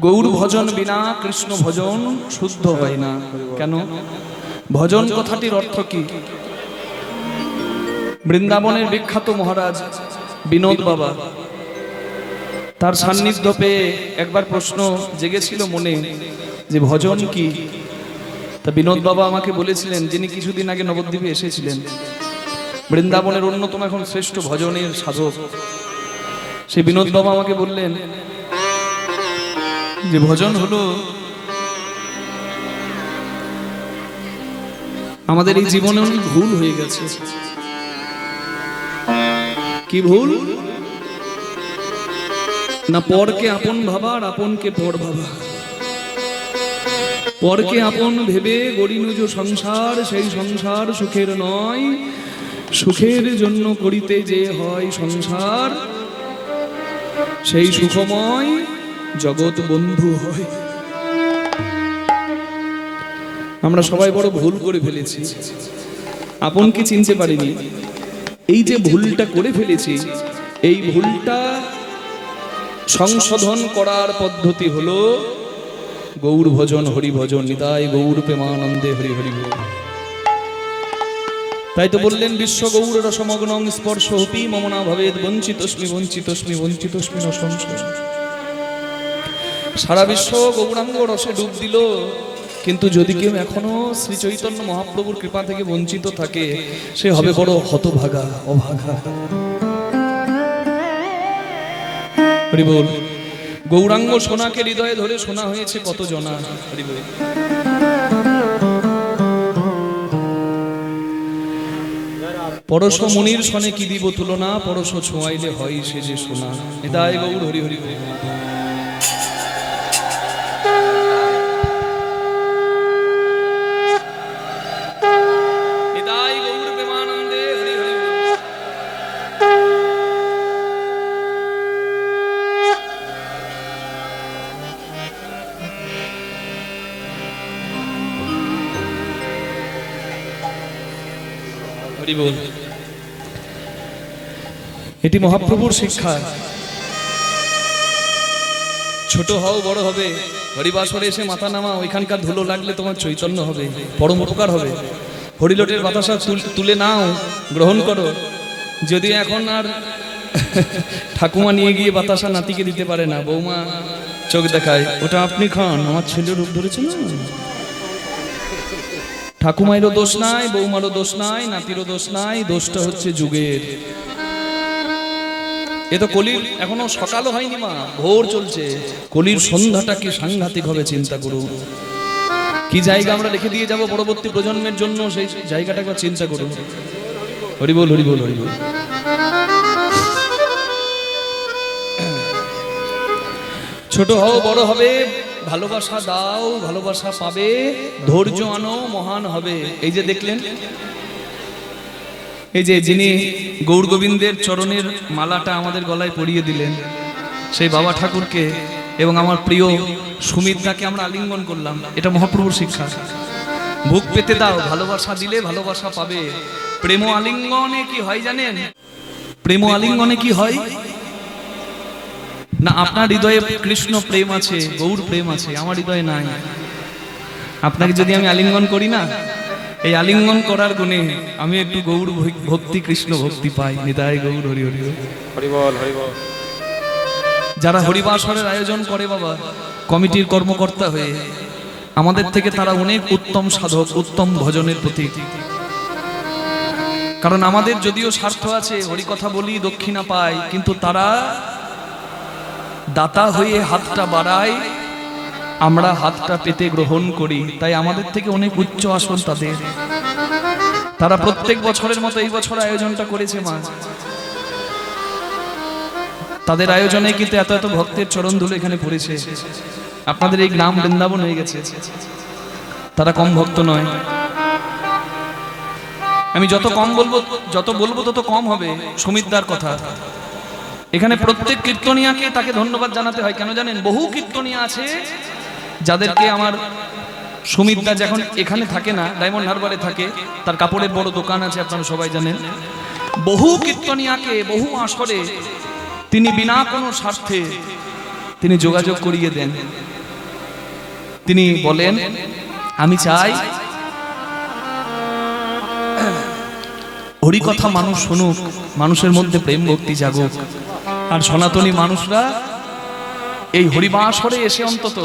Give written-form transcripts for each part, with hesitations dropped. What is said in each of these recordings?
গৌর ভজন বিনা কৃষ্ণ ভজন শুদ্ধ হয় না। কেন? ভজন কথাটির অর্থ কি? বৃন্দাবনের বিখ্যাত মহারাজ বিনোদ বাবা, তার সান্নিধ্য পেয়ে একবার প্রশ্ন জেগেছিল মনে যে ভজন কি। তা বিনোদ বাবা আমাকে বলেছিলেন, যিনি কিছুদিন আগে নবদ্বীপে এসেছিলেন, বৃন্দাবনের অন্যতম এখন শ্রেষ্ঠ ভজনের সাধক, সেই বিনোদ বাবা আমাকে বললেন যে ভজন হলো আমাদের এই জীবনে অনেক ভুল হয়ে গেছে। কি ভুল? না পরকে আপন ভাবা আর আপনকে পর ভাবা। পরকে আপন ভেবে গড়ি নিজ সংসার, সেই সংসার সুখের নয়, সুখের জন্য করিতে যে হয় সংসার, সেই সুখময় জগৎ বন্ধু হয়। আমরা সবাই বড় ভুল করে ফেলেছি, আপনকে চিনতে পারিনি। এই যে ভুলটা করে ফেলেছি, এই ভুলটা সংশোধন করার পদ্ধতি হলো গৌর ভজন, হরি ভজন। নিতাই গৌর প্রেমানন্দে হরি হরি বল। তাই তো বললেন, বিশ্ব গৌর রসমগ্নং স্পর্শ হপি মমনা ভবেদ বঞ্চিতস্মি বঞ্চিতস্মি বঞ্চিতস্মি ন সংশয়। সারা বিশ্ব গৌরাঙ্গ রসে ডুব দিল, কিন্তু যদি কেউ এখনো শ্রী চৈতন্য মহাপ্রভুর কৃপা থেকে বঞ্চিত থাকে, সে হবে বড় হতভাগা, অভাগা। হরি বল। গৌরাঙ্গ সোনাকে হৃদয়ে ধরে শোনা হয়েছে কত জনা। হরি বল। পরশ মুনির সনে কি দিব তুলনা, পরশ ছোঁয়াইলে হয় সে যে সোনা। নিতাই গৌর হরি হরি হরি। নিতাই গৌর প্রেমানন্দে হরি হরি হরি বল। এটি মহাপ্রভুর শিক্ষা। ছোট হও বড় হবে, হরিবাসরে এসে মাথা নামা, ওইখানকার ধুলো লাগলে তোমার চৈতন্য হবে, পরম উপকার হবে। হরিলোটের বাতাসা তুলে নাও, গ্রহণ করো। যদি এখন আর ঠাকুমা নিয়ে গিয়ে বাতাসা নাতিকে দিতে পারে না, বৌমা চোখ দেখায়, ওটা আপনি খান, আমার ছেলের রূপ ধরেছে না। ঠাকুমাইরও দোষ নাই, বৌমারও দোষ নাই, নাতিরও দোষ নাই, দোষটা হচ্ছে যুগের। এ তো কলির এখনো সকালও হয়নি মা, ভোর চলছে। কলির সন্ধ্যাটা কি সাংঘাতিক হবে চিন্তা করুন। কি জায়গা আমরা রেখে দিয়ে যাব পরবর্তী প্রজন্মের জন্য, সেই জায়গাটা একবার চিন্তা করুন। হরি বল হরি বল হরি বল। ছোট হও বড় হবে, ভালোবাসা দাও, ভালোবাসা পাবে, ধৈর্য আনো, মহান হবে। এই যে দেখলেন, এই যে যিনি গৌর গোবিন্দের চরণের মালাটা আমাদের গলায় পরিয়ে দিলেন, সেই বাবা ঠাকুরকে এবং আমার প্রিয় সুমিত্রাকে আমরা আলিঙ্গন করলাম। এটা মহাপ্রভুর শিক্ষা। বুক পেতে দাও, ভালোবাসা দিলে ভালোবাসা পাবে। প্রেম আলিঙ্গনে কি হয় জানেন? প্রেম আলিঙ্গনে কি হয় না, আপনার হৃদয়ে কৃষ্ণ প্রেম আছে, গৌর প্রেম আছে, আমার হৃদয়ে নাই। আপনাকে যদি আমি আলিঙ্গন করি না, এই আলিঙ্গন করার গুণে আমি একটু গৌর ভক্তি, কৃষ্ণ ভক্তি পাই। নিতাই গৌর হরি হরি হরি বল হরি বল। যারা হরিবাসরের আয়োজন করে বাবা, কমিটির কর্মকর্তা হয়ে, আমাদের থেকে তারা অনেক উত্তম সাধক, উত্তম ভজনের প্রতীক। কারণ আমাদের যদিও স্বার্থ আছে, হরিকথা বলি, দক্ষিণা পাই, কিন্তু তারা দাতা হয়ে হাতটা বাড়ায়, আমরা হাতটা পেতে গ্রহণ করি। তাই আমাদের থেকে অনেক উচ্চ আসন তাদের। তারা প্রত্যেক বছরের মতো এই বছর আয়োজনটা করেছে মা। তাদের আয়োজনে কিন্তু এত এত ভক্তের চরণ ধুলো এখানে পড়েছে। আপনাদের এই গ্রাম বৃন্দাবন হয়ে গেছে। তারা কম ভক্ত নয়। আমি যত বলবো তত কম হবে। সুমিত্রার কথা, এখানে প্রত্যেক কীর্তনিয়াকে তাকে ধন্যবাদ জানাতে হয়। কেন জানেন? বহু কীর্তনিয়া আছে যাদেরকে আমার সুমিত্রা যখন এখানে থাকে না, ডায়মন্ড হারবারে থাকে, তার কাপড়ের বড় দোকান আছে, আপনারা সবাই জানেন। বহু কীর্তনিয়াকে বহু আসরে তিনি বিনা কোনো স্বার্থে তিনি যোগাযোগ করিয়ে দেন। তিনি বলেন, আমি চাই হরিকথা মানুষ শুনুক, মানুষের মধ্যে প্রেম ভক্তি জাগুক, আর সনাতনী মানুষরা এই হরিবাসরে এসে অন্তত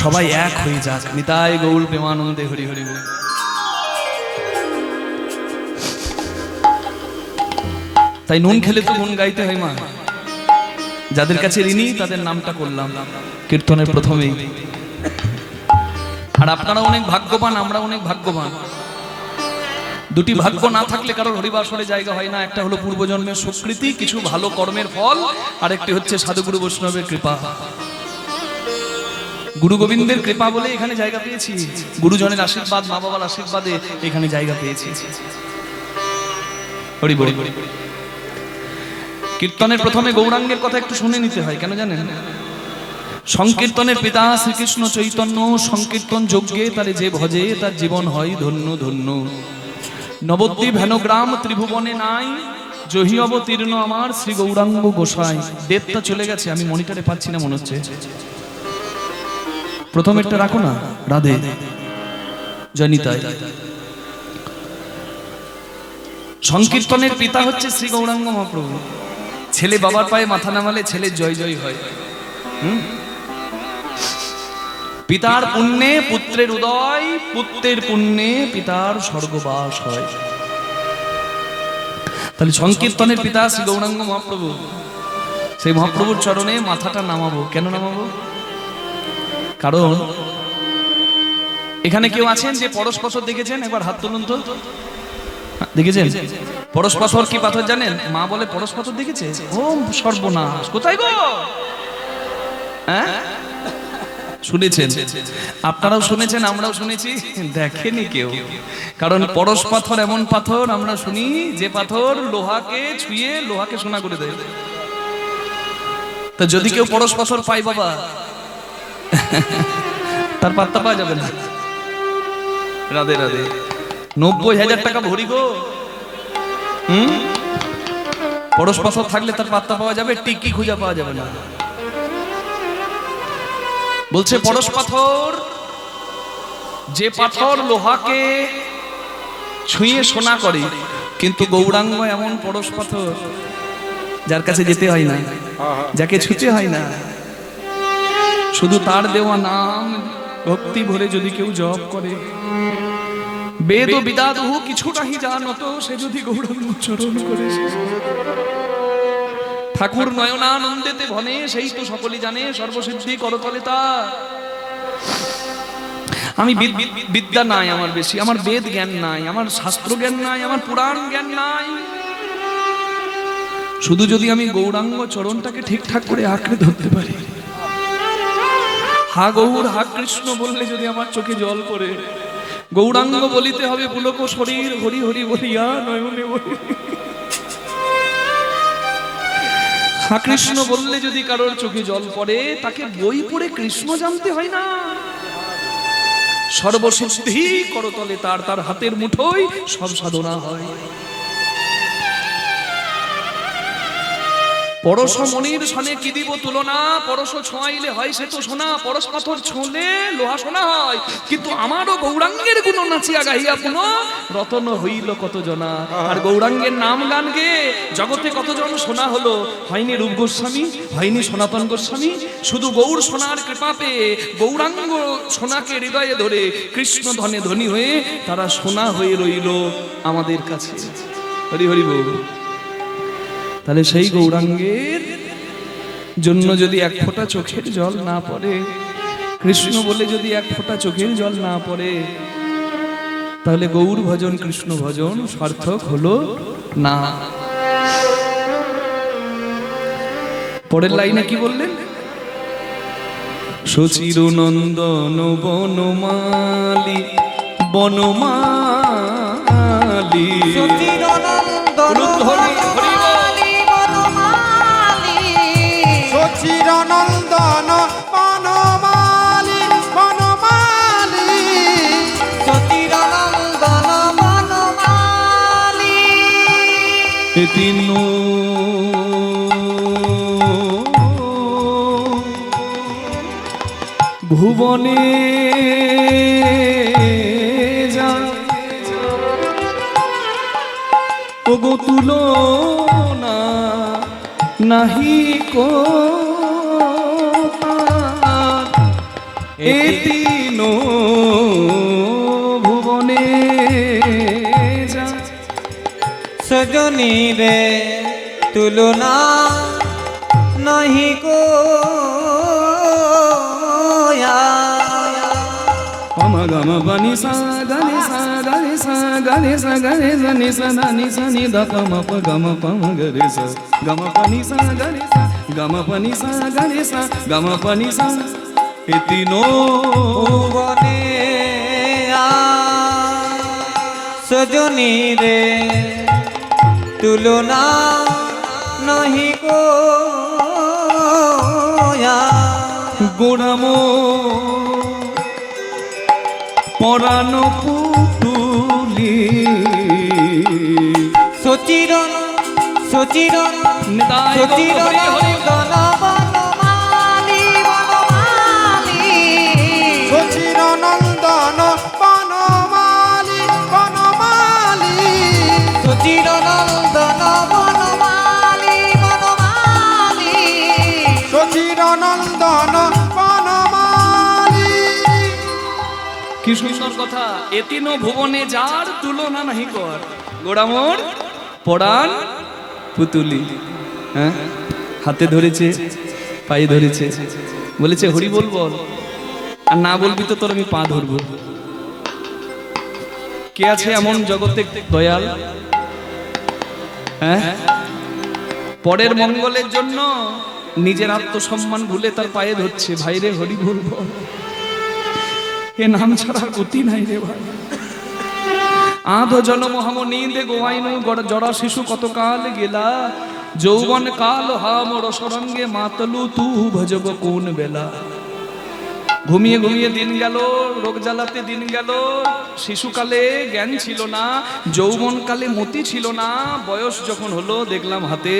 সবাই এক হয়ে যাক। নিতাই গৌর প্রেমানন্দে হরি হরি বল। তাই নুন খেলে তো গুণ গাইতে হয় মা। যাদের কাছে ঋণী তাদের নামটা করলাম কীর্তনের প্রথমেই। আর আপনারা অনেক ভাগ্যবান, আমরা অনেক ভাগ্যবান। দুটি ভাগ্য না থাকলে কারোর হরিবাসরে জায়গা হয় না। একটা হলো পূর্বজন্মের সুকৃতি, কিছু ভালো কর্মের ফল, আর একটি হচ্ছে সাধুগুরু বৈষ্ণবের কৃপা। গুরু গোবিন্দের কৃপা বলে এখানে জায়গা পেয়েছি, গুরুজনের আশীর্বাদ, মা বাবার আশীর্বাদে এখানে জায়গা পেয়েছি। হরি বল। কীর্তনের প্রথমে গৌরাঙ্গের কথা একটু শুনে নিতে হয়, কেন জানেন? সংকীর্তনের পিতা শ্রীকৃষ্ণ চৈতন্য, সংকীর্তন যজ্ঞে তারে যে ভজে তার জীবন হয় ধন্য ধন্য। নবদ্বীপ হেনগ্রাম ত্রিভুবনে নাই, জহি অবতীর্ণ আমার শ্রী গৌরাঙ্গ গোসাই। ডেটটা চলে গেছে, আমি মনিটরে পাচ্ছি না মনে হচ্ছে। প্রথমেরটা রাখো না, রাধে জনিতাই। সংকীর্তনের পিতা হচ্ছে শ্রী গৌরাঙ্গ মহাপ্রভু। ছেলে বাবার পায়ে মাথা নামালে ছেলের জয় জয় হয়। পিতার পুণ্যে পুত্রের উদয়, পুত্রের পুণ্যে পিতার স্বর্গবাস হয়। তাহলে সংকীর্তনের পিতা শ্রী গৌরাঙ্গ মহাপ্রভু, সেই মহাপ্রভুর চরণে মাথাটা নামাবো। কেন নামাবো? কারণ এখানে কেউ আছেন যে পরশ পাথর দেখেছেন? একবার হাত তুলুন তো। দেখেছেন পরশ পাথর? কি পাথর জানেন? মা বলে পরশ পাথর দেখেছে? ও সর্বনাশ, কোথায় গো? হ্যাঁ, শুনেছেন, আপনারাও শুনেছেন, আমরাও শুনেছি, দেখেনি কেউ। কারণ পরশ পাথর এমন পাথর আমরা শুনি যে পাথর লোহাকে ছুঁয়ে লোহাকে সোনা করে দেয়। তা যদি কেউ পরশ পাথর পায় বাবা, তার পাত্তা পাওয়া যাবে না। রাধে রাধে। 90,000 টাকা ভরি গো। পরশ পাথর থাকলে তার পাত্তা পাওয়া যাবে, টিকি খুঁজে পাওয়া যাবে না। বলছে পরশ পাথর, যে পাথর লোহাকে ছুঁয়ে সোনা করে, কিন্তু গৌরাঙ্গ এমন পরশ পাথর যার কাছে যেতে হয় না, যাকে ছুঁতে হয় না, শুধু তার দেওয়া নাম ভক্তি ভরে যদি কেউ জপ করে, বেদ ও বিদাদহু কিছুটাহি জানত, সে যদি গৌরাঙ্গ চরণ করে ঠাকুর নয়নানন্দেতে ভনে, সেই তো সকলেই জানে সর্বসিদ্ধি করতলে তার। আমি বিদ্যা নাই আমার বেশি, আমার বেদ জ্ঞান নাই, আমার শাস্ত্র জ্ঞান নাই, আমার পুরাণ জ্ঞান নাই, শুধু যদি আমি গৌরাঙ্গ চরণটাকে ঠিকঠাক করে আঁকড়ে ধরতে পারি, হা গৌর হা কৃষ্ণ বললে যদি আমার চোখে জল পড়ে, গৌরাঙ্গ বলিতে হবে পুলক শরীর হরি হরি বলিয়া নয়নে বলি, হা কৃষ্ণ বললে যদি কারোর চোখে জল পড়ে, তাকে বই পড়ে কৃষ্ণ জানতে হয় না, সর্বসিদ্ধি করতলে তার, তার হাতের মুঠোয় সব সাধনা হয়। পরশ মনির সনে কি দিব তুলনা, পরশ ছোঁয়াইলে হয় সে তো সোনা, পরশ পাথর ছোঁলে লোহা সোনা হয়, কিন্তু আমারও গৌরাঙ্গের গুণ নাচিয়া গাইয়া পুন রতন হইল কত জনা। আর গৌরাঙ্গের নাম গান গে জগতে কতজন সোনা হলো, হয়নি রূপ গোস্বামী, হয়নি সনাতন গোস্বামী, শুধু গৌর সোনার কৃপা পেয়ে গৌরাঙ্গ সোনাকে হৃদয়ে ধরে কৃষ্ণ ধনে ধনী হয়ে তারা সোনা হয়ে রইল আমাদের কাছে। হরি হরি বল। তাহলে সেই গৌরাঙ্গের জন্য যদি এক ফোঁটা চোখের জল না পড়ে, কৃষ্ণ বলে যদি এক ফোঁটা চোখের জল না পড়ে, তাহলে গৌর ভজন কৃষ্ণ ভজন সার্থক হলো না। পরের লাইনে কি বললেন? সচির নন্দন বনমালী বনমালী, সচির নন্দন বনমালী বনমালী, সচির নন্দন বনমালী, তিন ভুবনে যা ওগো তুলনা নাহি কো এতিন ভুবনে যা সজনী রে তুলনা নাহি কো গম গম বনি সা গনি সা গনি সা গনি সা গনি সনি সা নি সা নি দ গম প গম প ম গরে সা গম পনি সা গনি সা গম পনি সা গনি সা গম পনি সা এ তিনো ভুবনে সজনী রে তুলনা নাহি কো গোড়ামো পরানো পুতুলি সচিরন সচিরন নিতাই গো সচিরন হরি হরি বনমালি বনমালি সচিরনন্দন বনমালি বনমালি সচিরনন্দন বনমালি বনমালি সচিরনন্দন বনমালি। কি সুন্দর কথা। এতিনো ভুবনে যার তুলনা নাহি কর, গোড়ামোর পরাণ পুতুলি। হ্যাঁ, হাতে ধরেছে, পায়ে ধরেছে, বলেছে হরি বল বল, আর না বলবি তো তোর আমি পা ধরবো। কে আছে এমন জগতে দয়াল? হ্যাঁ, পরের মঙ্গলের জন্য নিজের আত্মসম্মান ভুলে তার পায়ে ধরছে, ভাইরে হরি বল বল। এ নাম ছাড়া গতি নাই রে ভাই। আধ জনম হম নীন্দে গোয়াইনু জড়া শিশু কত কাল গেলা, যৌবন কাল হাম রসরঙ্গে মাতলু তু ভজব কোন বেলা। ঘুমিয়ে ঘুমিয়ে দিন গেল, রোগ জ্বালাতে দিন গেল, শিশুকালে জ্ঞান ছিল না, যৌবন কালে মতি ছিল না, বয়স যখন হলো দেখলাম হাতে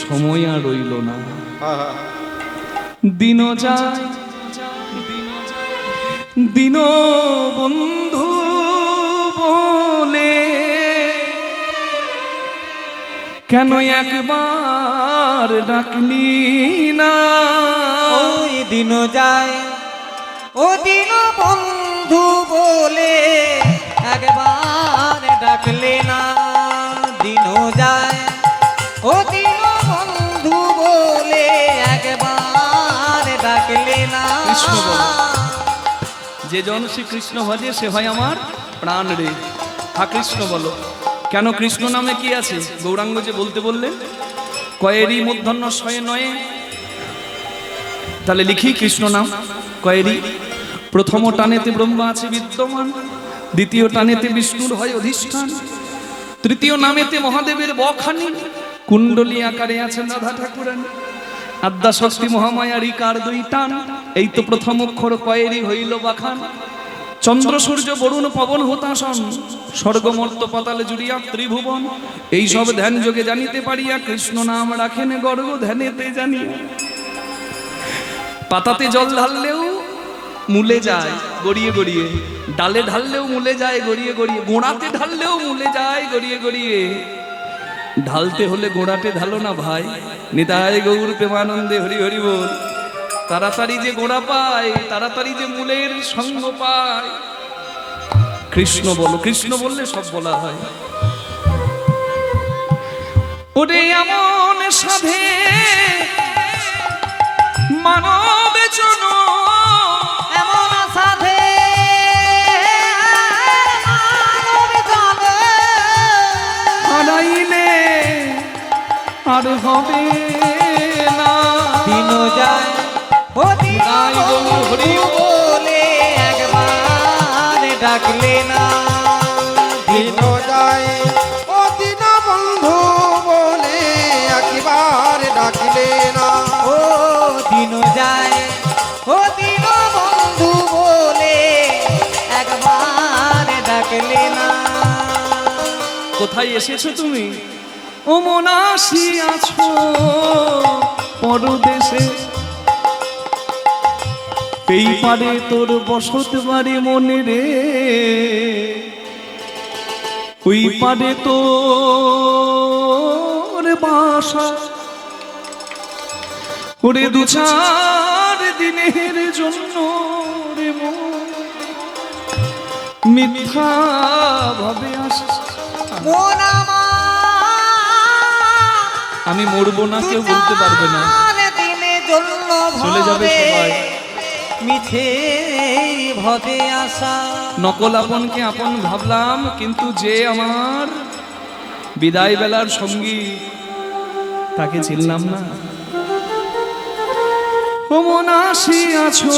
সময় আর রইল না। দিন যায় দিন বন্ধু বলে কেন একবার ডাকলি না? ওই দিন যায় ও দিন বন্ধু বলে একবার ডাকলে না। দিন যায় ও দিন বন্ধু বলে একবার ডাকলে না। কৃষ্ণ বল, যে জন শ্রী কৃষ্ণ ভজে সে হয় আমার প্রাণ রে। হা কৃষ্ণ বলো, কেন কৃষ্ণ নামে কি আছে? গৌরাঙ্গ যে বলতে বললেন কয়েরি মূর্ধন্য শয়ে নয়ে, তাহলে লিখি কৃষ্ণ নাম কয়েরি। প্রথম টানেতে ব্রহ্মা আছে বিদ্যমান, দ্বিতীয় টানেতে বিষ্ণুর হয় অধিষ্ঠান, তৃতীয় নামেতে মহাদেবের বখানি, কুণ্ডলী আকারে আছেন রাধা ঠাকুরানী, আদ্যা শক্তি মহামায়া রিকার দুই টান। এই তো প্রথম অক্ষর কয়েরি হইল বাখান। চন্দ্র সূর্য বরুণ পবন হতাশন, স্বর্গমর্ত পাতালে জুড়িয়া ত্রিভুবন। এই সব ধ্যান যোগে জানিতে পারিয়া কৃষ্ণ নাম রাখেন গর্ব ধ্যানেতে জানিয়া। পাতাতে জল ঢাললেও মূলে যায় গড়িয়ে গড়িয়ে, ডালে ঢাললেও মূলে যায় গড়িয়ে গড়িয়ে, গোড়াতে ঢাললেও মূলে যায় গড়িয়ে গড়িয়ে। ঢালতে হলে গোড়াতে ঢালো না ভাই। নিতাই গৌর প্রেমানন্দে হরি হরি বল। তাড়াতাড়ি যে গোড়া পায়, তাড়াতাড়ি যে মূলের সঙ্গ পায়। কৃষ্ণ বলো, কৃষ্ণ বললে সব বলা হয়। ওরে এমন সাধে মানব জন, এমন সাধে হারাইলে আর হবে না। দিন যায় ও দিন নিতাই গৌর হরি বলে একবার ডাকলে না। দিন যায় ও দিন বন্ধু বলে একবার ডাকিলে না। ও দিন যায় ও দিন বন্ধু বলে একবার ডাকলে না। কোথায় এসেছো তুমি? ও মনাসি আছো পরদেশে, এই পারে তোর বসত বাড়ি মনে রে, ওই পারে তোর বাসা, ওরে দু চার দিনের জন্য রে মিথ্যা ভাবে আসা। মন আমার আমি মরবো না, কেউ বলতে পারবে না, দিনে জন্য চলে যাবে সবাই। মিছে ভবে আসা, নকল আপনকে আপন ভাবলাম, কিন্তু যে আমার বিদায় বেলার সঙ্গী তাকে চিনলাম না। ও মন আসিয়াছো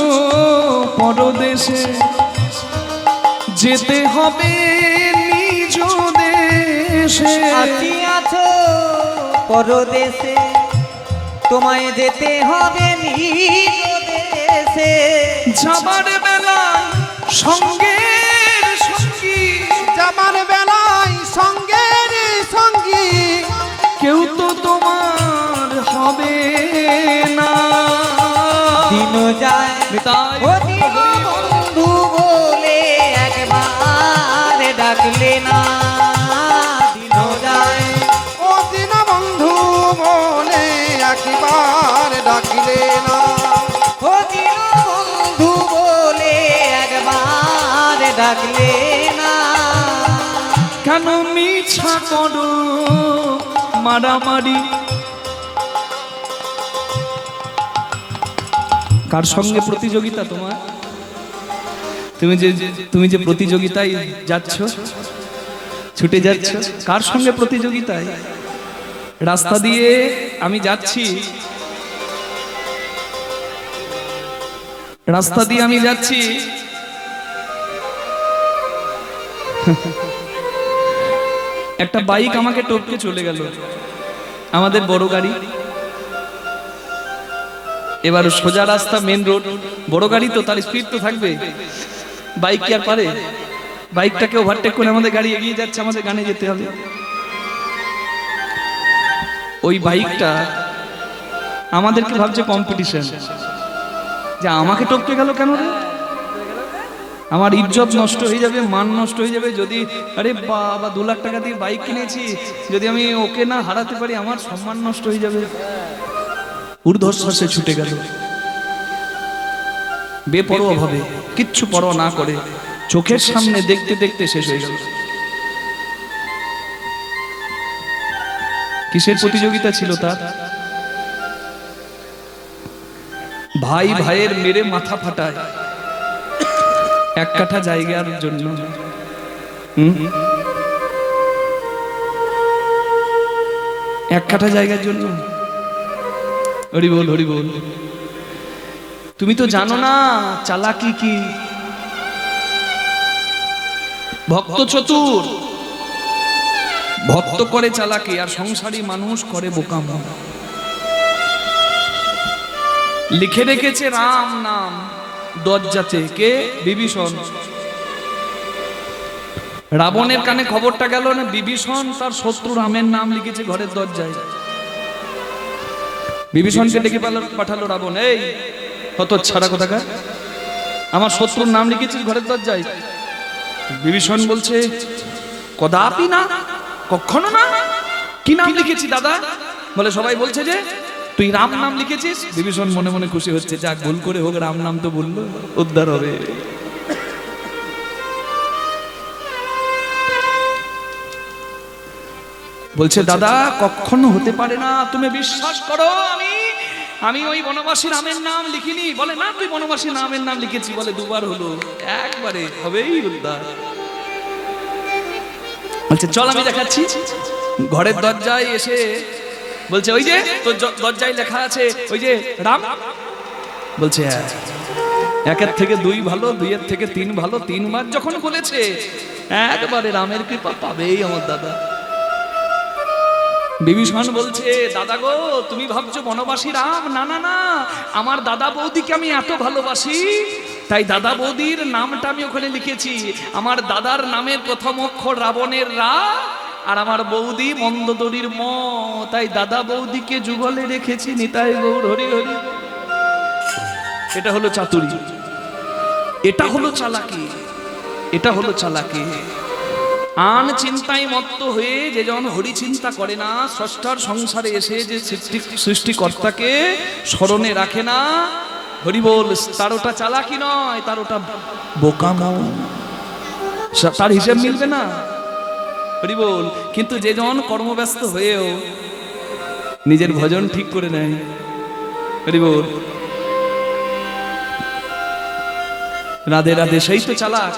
পরদেশে, যেতে হবে নিজ দেশে। আসিয়াছো পরদেশে, তোমায় যেতে হবে নিজ দেশে। যাবার বেলায় সঙ্গের সঙ্গী, যাবার বেলায় সঙ্গের সঙ্গী, কেউ তো তোমার হবে না। দিন যায় তাই ও দিন বন্ধু বলে একবার ডাকলে না। দিন যায় ও দিন বন্ধু বলে একবার ডাকিলে না। ও দিন বন্ধু বলে একবার ডাকলে না। কেন মিছা করো মারামারি, কার সঙ্গে প্রতিযোগিতা তোমার? তুমি যে প্রতিযোগিতায় যাচ্ছ, ছুটে যাচ্ছ, কার সঙ্গে প্রতিযোগিতায়? রাস্তা দিয়ে আমি যাচ্ছি, রাস্তা দিয়ে আমি যাচ্ছি, একটা বাইক আমাকে টপকে চলে গেল, আমাদের বড় গাড়ি। এবার সোজা রাস্তা, মেন রোড, বড় গাড়ি তো তার স্পিড তো থাকবে, বাইক কি আর পারে? বাইকটাকে ওভারটেক করে আমাদের গাড়ি এগিয়ে যাচ্ছে, আমাদের গানে যেতে হবে। ওই বাইকটা আমাদেরকে ভাবছে কম্পিটিশন, যে আমাকে টপকে গেল কেন রে, আমার ইজ্জত নষ্ট হয়ে যাবে, মান নষ্ট হয়ে যাবে। যদি আরে বাবা 2 লাখ টাকা দিয়ে বাইক কিনেছি, যদি আমি ওকে না হারাতে পারি, আমার সম্মান নষ্ট হয়ে যাবে। ঊর্ধ্বশ্বাসে ছুটে গেল, বেপরোয়া ভাবে, কিচ্ছু পরোয়া না করে, চোখের সামনে দেখতে দেখতে শেষ হয়ে গেল। কিসের প্রতিযোগিতা ছিল তার? ভাই ভাইয়ের মেরে মাথা ফাটায় 1 কাঠা জায়গার জন্য। 1 কাঠা জায়গার জন্য। হরি বল, হরি বল। তুমি তো জানো না চালাকি কি। ভক্ত চতুর, ভক্ত করে চালাকি, আর সংসারী মানুষ করে বোকামো। লিখে রেখেছে রাম নাম দরজাতে, কে? বিভীষণ। রাবণের কানে খবরটা গেল না, বিভীষণ তার শত্রু রামের নাম লিখেছে ঘরের দরজায়। বিভীষণকে ডেকে পাঠালো রাবণ, এই হতচ্ছাড়া কোথাকার, আমার শত্রুর নাম লিখেছিস ঘরের দরজায়? বিভীষণ বলছে, কদাপি না, কখনো না। কি নাম লিখেছি দাদা? বলে সবাই বলছে যে তুই রাম নাম লিখেছিস। বিভীষণ মনে মনে খুশি হচ্ছে, যাক ভুল করে হোক রাম নাম তো বললো, উদ্ধার হবে। বলছে দাদা কখনো হতে পারে না, তুমি বিশ্বাস করো আমি ওই বনবাসী রামের নাম লিখিনি। বলে না, তুই বনবাসী রামের নাম লিখেছি। বলে 2 বার হলো, একবারে হবেই উদ্ধার। বলছে চল আমি দেখাচ্ছি। ঘরের দরজায় এসে বলছে, ওই যে তোর দরজায় লেখা আছে ওই যে রাম। বলছে হ্যাঁ। 1-এর থেকে 2 ভালো, 2-এর থেকে 3 ভালো। 3 বার যখন বলেছে, একবারে রামের কৃপা পাবেই আমার দাদা। বিভীষণ বলছে, দাদা গো তুমি ভাবছো বনবাসী রাম? না না না, আমার দাদা বৌদিকে আমি এত ভালোবাসি, তাই দাদা বৌদির নামটা আমি ওখানে লিখেছি। আমার দাদার নামের প্রথম অক্ষর রাবণের রা, আর আমার বৌদি মন্দোদরীর ম, তাই দাদা বৌদিকে যুগলে রেখেছি। নিতাই গৌর হরি হরি। এটা হলো চাতুরী। এটা হলো চালাকি, এটা হলো চালাকি। আন চিন্তায় মত্ত হয়ে যে জন হরি চিন্তা করে না, স্রষ্টার সংসারে এসে যে সৃষ্টিকর্তাকে স্মরণে রাখে না, হরি বল, তার ওটা চালাকি নয়, তার ওটা বোকামো, তার হিসেব মিলবে না। হরি বল। কিন্তু যে জন কর্মব্যস্ত হয়েও নিজের ভজন ঠিক করে নেয়, হরি বল, রাধে রাধে, সেই তো চালাক।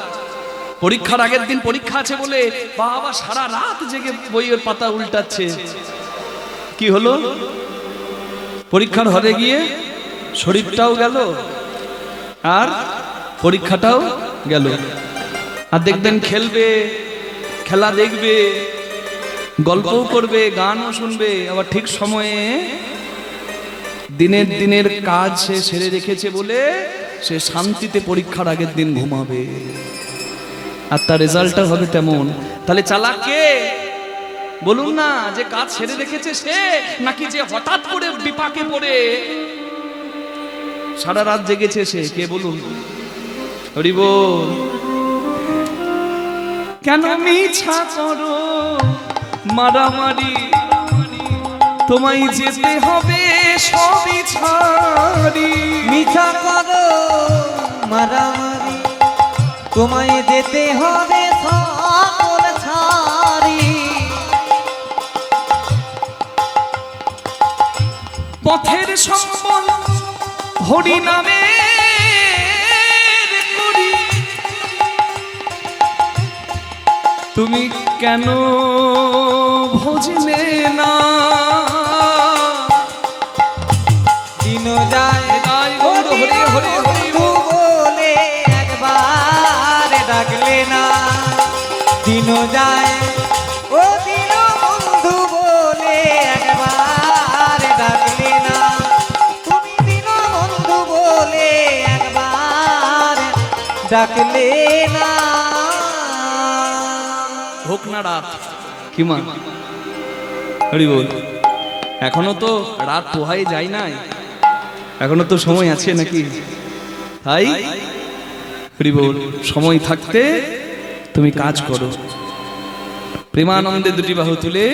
পরীক্ষার আগের দিন পরীক্ষা আছে বলে বাবা সারা রাত জেগে বইয়ের পাতা উল্টাচ্ছে। কি হলো? পরীক্ষার হলে গিয়ে শরীরটাও গেল আর পরীক্ষাটাও গেল। আর দেখবেন খেলবে, খেলা দেখবে, গল্পও করবে, গানও শুনবে, আবার ঠিক সময়ে দিনের কাজ সে সেরে রেখেছে বলে সে শান্তিতে পরীক্ষার আগের দিন ঘুমাবে, আর তার রেজাল্টটা হবে তেমন। তাহলে চালাক কে বলুন না? যে কাজ সেরে রেখেছে সে, নাকি যে হঠাৎ করে বিপাকে পড়ে সারা রাত জেগেছে সে? কে বলুন? হরি বল। কেন মিছা করো মারামারি, তোমায় যেতে হবে সবই ছাড়ি। মিছা করো মারামারি, তোমায় যেতে হবে সকল ছাড়ি। পথের সম্বল হরি নামে করি, তুমি কেন ভজলে না? দিন যায় হরি হরি হরি হরি বলে একবার ডাকলে না। দিন যায় ও দিন বন্ধু বলে একবার ডাকলে না। তুমি দিন বন্ধু বলে একবার ডাকলে না। হোক না রাত, কি মা? হরি বল। এখনো তো রাত পোহাই যায় নাই, এখনো তো সময় আছে নাকি? তাই হরি বল, সময় থাকতে তুমি কাজ করো। প্রেমানন্দে দুটি বাহু তুলে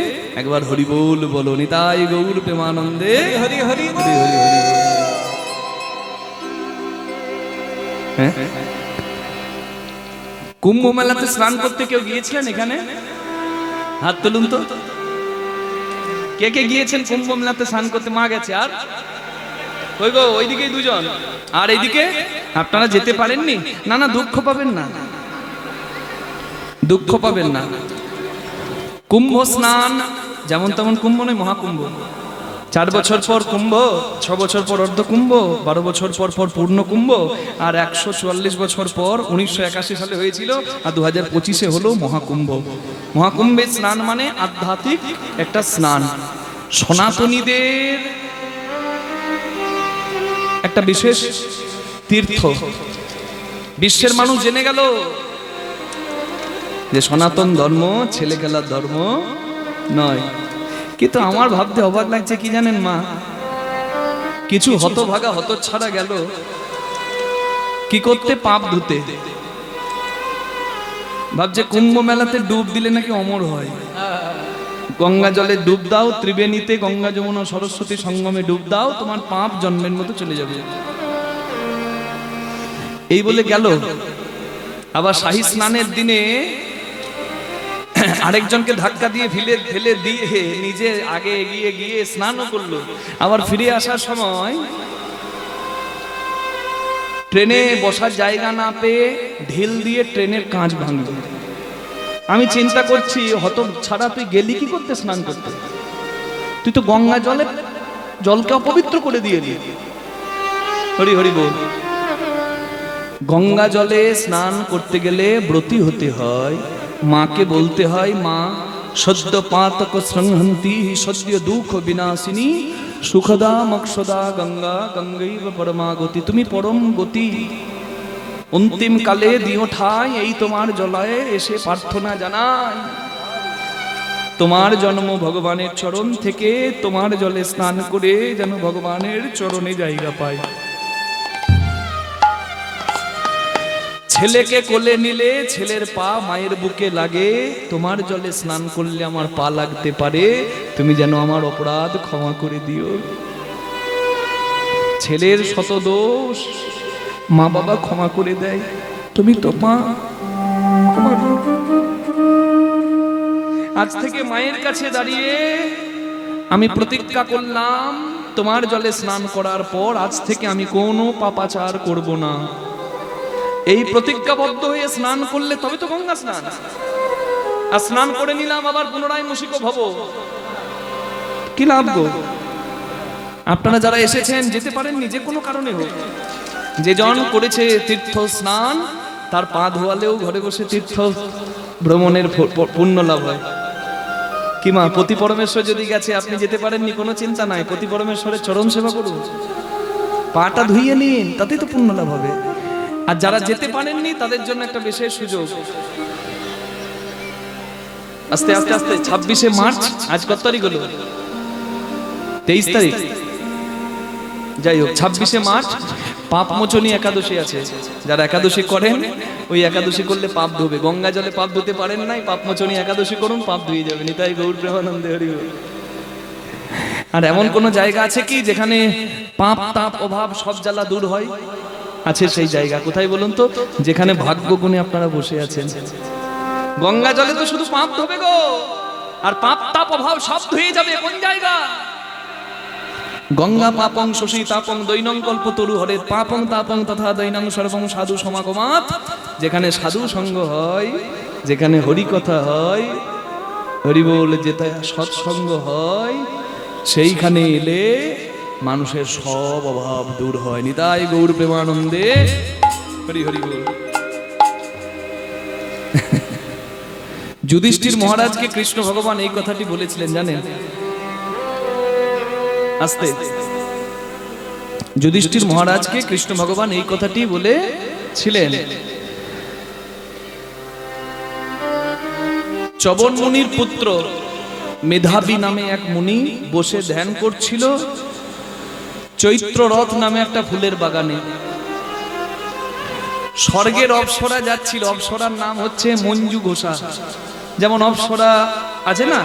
একবার হরি বল বলো। নিতাই গৌর প্রেমানন্দে হরি হরি হরি হরি হরি। হ্যাঁ, কুম্ভ মেলাতে স্নান করতে কেউ গিয়েছিলেন এখানে? হাত তুলুন তো। কে কে গিয়েছেন কুম্ভ মেলাতে স্নান করতে? মা গেছে। আর ওই গো ওইদিকেই দুজন, আর এইদিকে আপনারা যেতে পারেননি? না না, দুঃখ পাবেন না, দুঃখ পাবেন না। কুম্ভ স্নান যেমন তেমন কুম্ভ নয়, মহাকুম্ভ। 4 বছর পর কুম্ভ, 6 বছর পর অর্ধ কুম্ভ, 12 বছর পর পর পূর্ণ কুম্ভ, আর 144 বছর পর 1981 সালে হয়েছিল, আর 2025-এ হলো মহাকুম্ভ। মহাকুম্ভে স্নান মানে আধ্যাত্মিক একটা স্নান, সনাতনীদের একটা বিশেষ তীর্থ। বিশ্বের মানুষ জেনে গেল যে সনাতন ধর্ম ছেলে খেলার ধর্ম নয়। কিন্তু আমার ভাবতে অবাক লাগছে কি জানেন মা, কিছু হতভাগা হতচ্ছাড়া গেল কি করতে? পাপ ধুতে। ভাবছে কুম্ভ মেলাতে ডুব দিলে নাকি অমর হয়। গঙ্গা জলে ডুব দাও, ত্রিবেণীতে গঙ্গা যমুনা সরস্বতী সঙ্গমে ডুব দাও, তোমার পাপ জন্মের মতো চলে যাবে। এই বলে গেল। আবার শাহী স্নানের দিনে আরেকজনকে ধাক্কা দিয়ে ফেলে দিয়ে নিজে আগে এগিয়ে গিয়ে স্নানও করলো। আবার ফিরে আসার সময় ট্রেনে বসার জায়গা না পেয়ে ঢিল দিয়ে ট্রেনের কাঁচ ভাঙলো। আমি চিন্তা করছি, হত ছাড়া তুই গেলি কি করতে স্নান করতে? তুই তো গঙ্গা জলকে অপবিত্র করে দিয়ে দিলি। হরি হরি বল। গঙ্গা জলে স্নান করতে গেলে ব্রতী হতে হয়, মাকে বলতে হয়, মা সদ্য পাতক সংহন্তি সদ্য দুঃখ বিনাশিনী সুখদা মক্ষদা গঙ্গা গঙ্গৈব পরমাগতি। তুমি পরম গতি, অন্তিম কালে দিও ঠাই, এই তোমার জলায় এসে প্রার্থনা জানাই। তোমার জন্ম ভগবানের চরণ থেকে, তোমার জলে স্নান করে যেন ভগবানের চরণে জায়গা পায়। ছেলেকে কোলে নিলে ছেলের পা মায়ের বুকে লাগে, তোমার জলে স্নান করলে আমার পা লাগতে পারে, তুমি যেন আমার অপরাধ ক্ষমা করে দিও। ছেলের শত দোষ মা বাবা ক্ষমা করে দেয়, তুমি তো মা আমার। আজ থেকে মায়ের কাছে দাঁড়িয়ে আমি প্রতিজ্ঞা করলাম, তোমার জলে স্নান করার পর আজ থেকে আমি কোনো পাপাচার করব না। এই প্রতিজ্ঞাবদ্ধ হয়ে স্নান করলে তবে তো গঙ্গা স্নান। আর স্নান করে নিলাম আবার পুনরায় মুশিক ভব, কি লাভ গো? আপনারা যারা এসেছেন, যেতে পারেননি যে কোনো কারণে হোক, যে জন করেছে তীর্থ স্নান তার পা ধোয়ালেও ঘরে বসে তীর্থ ভ্রমণের পুণ্য লাভ হয়। কি মা, পতি পরমেশ্বর যদি গেছে, আপনি যেতে পারেননি, কোনো চিন্তা নাই, পতি পরমেশ্বরের চরণ সেবা করুন, পাটা ধুইয়ে নিন, তাতেই তো পুণ্য লাভ হবে। আর যারা যেতে পারেননি তাদের জন্য একটা বিশেষ সুযোগ। আস্তে আস্তে আস্তে 26শে মার্চ, আজ কত তারিখ হলো? 23 তারিখ। যাই হোক, 26শে মার্চ পাপমোচনী একাদশী আছে। যারা একাদশী করেন, ওই একাদশী করলে পাপ ধোবে। গঙ্গা জলে পাপ ধুতে পারেন নাই, পাপমোচনী একাদশী করুন, পাপ ধুয়ে যাবে। নিতাই গৌর প্রেমানন্দে হরি বল। আর এমন কোন জায়গা আছে কি যেখানে পাপ তাপ অভাব সব জ্বালা দূর হয়? আছে সেই জায়গা। কোথায় বলুন তো? যেখানে ভাগ্য গুণে আপনারা বসে আছেন। গঙ্গা জলে তো শুধু পাপ ধোবে গো, আর পাপ তাপ অভাব সব ধুয়ে যাবে। কোন জায়গা? গঙ্গা পাপং শশী তাপং দৈনং কল্পতরু হরে পাপং তাপং তথা দৈনং সর্বং সাধু সমাগমাৎ। যেখানে সাধু সঙ্গ হয়, যেখানে হরি কথা হয়, হরি বল যেটা সৎসঙ্গ হয়, সেইখানে এলে মানুষের সব অভাব দূর হয়। নিতাই গৌর প্রেমানন্দে হরি হরি বল। যুধিষ্ঠির মহারাজকে কৃষ্ণ ভগবান এই কথাটি বলেছিলেন, জানেন? আস্তে, যুধিষ্ঠির মহারাজকে কৃষ্ণ ভগবান এই কথাটি বলেছিলেন। চবন মুনির পুত্র মেধাবী নামে এক মুনি বসে ধ্যান করছিল চৈত্র রথ নামে একটা ফুলের বাগানে। স্বর্গের অপ্সরা যাচ্ছিল, অপ্সরার নাম হচ্ছে মঞ্জু ঘোষা। যেমন অপ্সরা আছে না,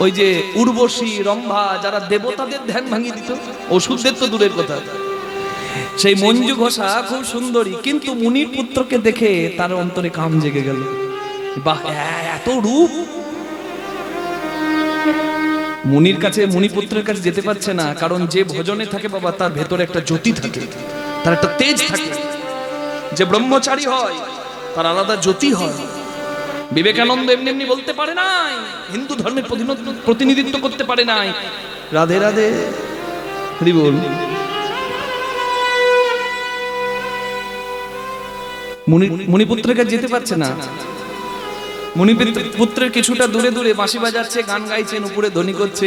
ওই যে উর্বশী, রম্ভা, যারা দেবতাদের ধ্যান ভাঙিয়ে দিত, অসুরদের তো দূরের কথা। সেই মঞ্জু ঘোষা খুব সুন্দরী, কিন্তু মুনির পুত্রকে দেখে তার অন্তরে কাম জেগে গেল। বাহ, এত রূপ! মুনির কাছে, মুনিপুত্রের কাছে যেতে পারছে না, কারণ যে ভজনে থাকে বাবা, তার ভেতরে একটা জ্যোতি থাকে, তার একটা তেজ থাকে। যে ব্রহ্মচারী হয় তার আলাদা জ্যোতি হয়। বিবেকানন্দ এমনি এমনি বলতে পারে নাই, হিন্দু ধর্মের প্রতিনিধিত্ব করতে পারে নাই। রাধে রাধে হরি বল। মুনিপুত্রের কাছে যেতে পারছে না। মুনিপুত্রের কিছুটা দূরে দূরে বাঁশি বাজাচ্ছে, গান গাইছেন, উপরে ধ্বনি করছে।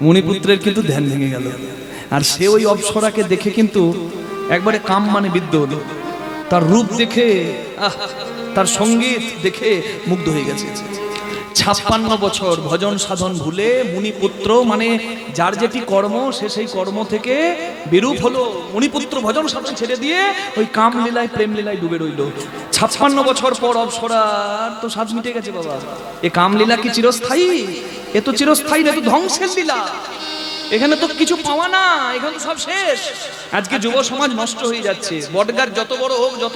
মুনিপুত্রের কিন্তু ধ্যান ভেঙে গেল, আর সে ওই অপ্সরাকে দেখে কিন্তু একবারে কাম মানে বিদ্ধ হলো। তার রূপ দেখে, তার সঙ্গীত দেখে মুগ্ধ হয়ে গেছে। 56 বছর ভজন সাধন ভুলে মুনিপুত্র, মানে যার যেটি কর্ম, সে সেই কর্ম থেকে বিরূপ হলো। মুনিপুত্র ভজন সাধন ছেড়ে দিয়ে ওই কাম লীলায়, প্রেম লীলায় ডুবে রইল। 56 বছর পর অপ্সরার তো স্বাদ মিটে গেছে বাবা। এ কাম লীলা কি চিরস্থায়ী? এ তো চিরস্থায়ী না, এ তো ধ্বংসের লীলা। এখানে তো কিছু পাওয়া না, এখানে সব শেষ। আজকে যুব সমাজ নষ্ট হয়ে যাচ্ছে। বটগাছ যত বড় হোক, যত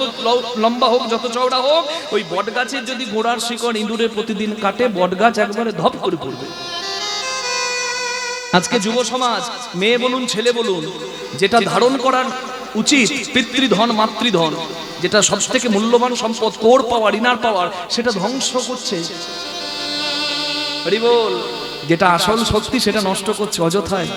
লম্বা হোক, যত চওড়া হোক, ওই বটগাছের যদি গোড়ার শিকড় ইঁদুরে প্রতিদিন কাটে, বটগাছ একবারে ধপ করে পড়বে। আজকে যুব সমাজ, মেয়ে বলুন ছেলে বলুন, যেটা ধারণ করার উচিত পিতৃধন মাতৃধন, যেটা সব থেকে মূল্যবান সম্পদ, কোর পাওয়ার, ইনার পাওয়ার, সেটা ধ্বংস করছে। হরি বল। যেটা আসল শক্তি সেটা নষ্ট করছে অযথায়।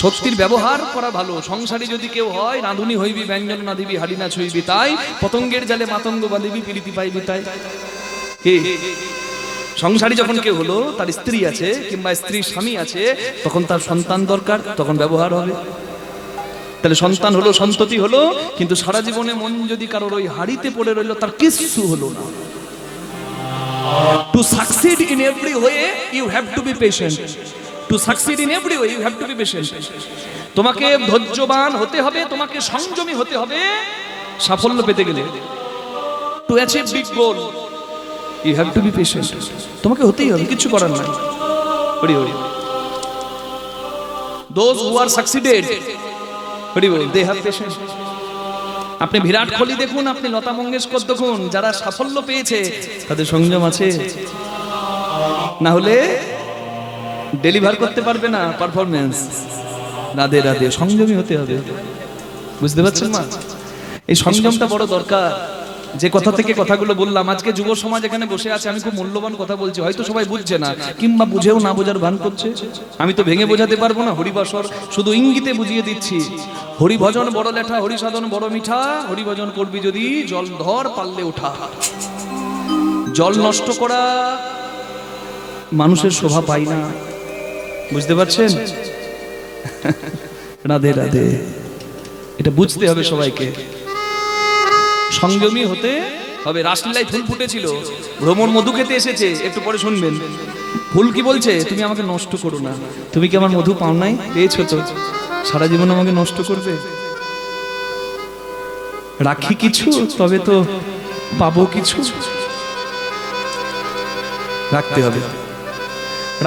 শক্তির ব্যবহার করা ভালো। সংসারী যদি কেউ হয়, রাঁধুনি হইবি, ব্যঞ্জন না দিবি, হাড়ি না ছুইবি তাই, পতঙ্গের জালে মাতঙ্গ বাঁধিবি, প্রীতি পাইবি তাই। সংসারী যখন কেউ হলো, তার স্ত্রী আছে কিংবা স্ত্রীর স্বামী আছে, তখন তার সন্তান দরকার, তখন ব্যবহার হবে। তাহলে সন্তান হলো, সন্ততি হলো, কিন্তু সারা জীবনে মন যদি কারোর ওই হাড়িতে পড়ে রইল, তার কিচ্ছু হলো না। To succeed in every way, you have to be patient. To succeed in every way, you have to be patient. তোমাকে ধৈর্যবান হতে হবে, তোমাকে সংযমী হতে হবে, সাফল্য পেতে গেলে, to achieve big goal, you have to be patient. তোমাকে হতেই হবে, কিছু করার নাই। Hari Hari. Those who are succeeded, Hari বল, দে হ্যাভ পেশেন্স। আপনি বিরাট কোহলি দেখুন, আপনি লতা মঙ্গেশকর দেখুন, যারা সাফল্য পেয়েছে তাদের সংযম আছে, না হলে ডেলিভার করতে পারবে না পারফরমেন্স। রাধে রাধে, সংযমী হতে হবে, বুঝতে পারছেন মা? এই সংযমটা বড় দরকার। যে কথা থেকে কথাগুলো বললাম, আজকে যুব সমাজ এখানে বসে আছে, আমি খুব মূল্যবান কথা বলছি, হয়তো সবাই বুঝছে না, কিংবা বুঝেও না বোঝার ভান করছে। আমি তো ভেঙে বোঝাতে পারবো না, হরিবাসর শুধু ইঙ্গিতে বুঝিয়ে দিচ্ছি। হরিভজন বড় লেঠা, হরিসাধন বড় মিঠা, হরিভজন করবি যদি জল ধর পারলে ওঠা। জল নষ্ট করা মানুষের শোভা পায় না, বুঝতে পারছেন? রাধে রাধে, এটা বুঝতে হবে সবাইকে, সংযমী হতে হবে। রাসলীলায় ফুল ফুটেছিল, ভ্রমণ মধু খেতে এসেছে, একটু পরে শুনবেন। ফুল কি বলছে? তুমি আমাকে নষ্ট করো না, তুমি কি আমার মধু পাও নাই? পেয়েছো তো, সারা জীবন আমাকে নষ্ট করবে? রাখি কিছু, তবে তো পাবো কিছু। রাখতে হবে,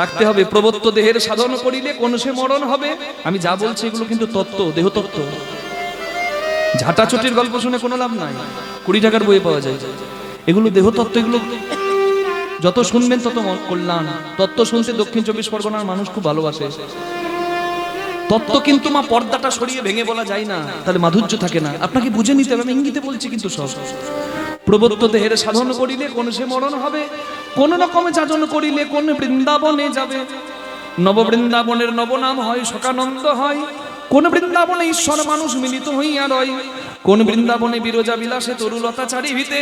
রাখতে হবে। প্রবত্ত দেহের সাধন করিলে কোন সে মরণ হবে। আমি যা বলছি এগুলো কিন্তু তত্ত্ব, দেহ তত্ত্ব। ঝাঁটাচটির গল্প শুনে কোনো লাভ নাই, 20 টাকার বইয়ে পাওয়া যায়। এগুলো দেহ তত্ত্ব, এগুলো যত শুনবেন তত কল্যাণ। তত্ত্ব শুনতে দক্ষিণ 24 পরগনার মানুষ খুব ভালোবাসে। তত্ত্ব কিন্তু মা পর্দাটা সরিয়ে ভেঙে বলা যায় না, তাহলে মাধুর্য থাকে না। আপনাকে বুঝে নিতে হবে, আমি ইঙ্গিতে বলছি কিন্তু সব। প্রবত্ত দেহের সাধন করিলে কোন সে মরণ হবে, কোন রকমে যাজন করিলে কোন বৃন্দাবনে যাবে। নব বৃন্দাবনের নবনাম হয়, শোকানন্দ হয়। কোন বৃন্দাবনে ঈশ্বর মানুষ মিলিত হইয়া রয়। কোন বৃন্দাবনে বিরজা বিলাসে তরুলতা চারিভিতে।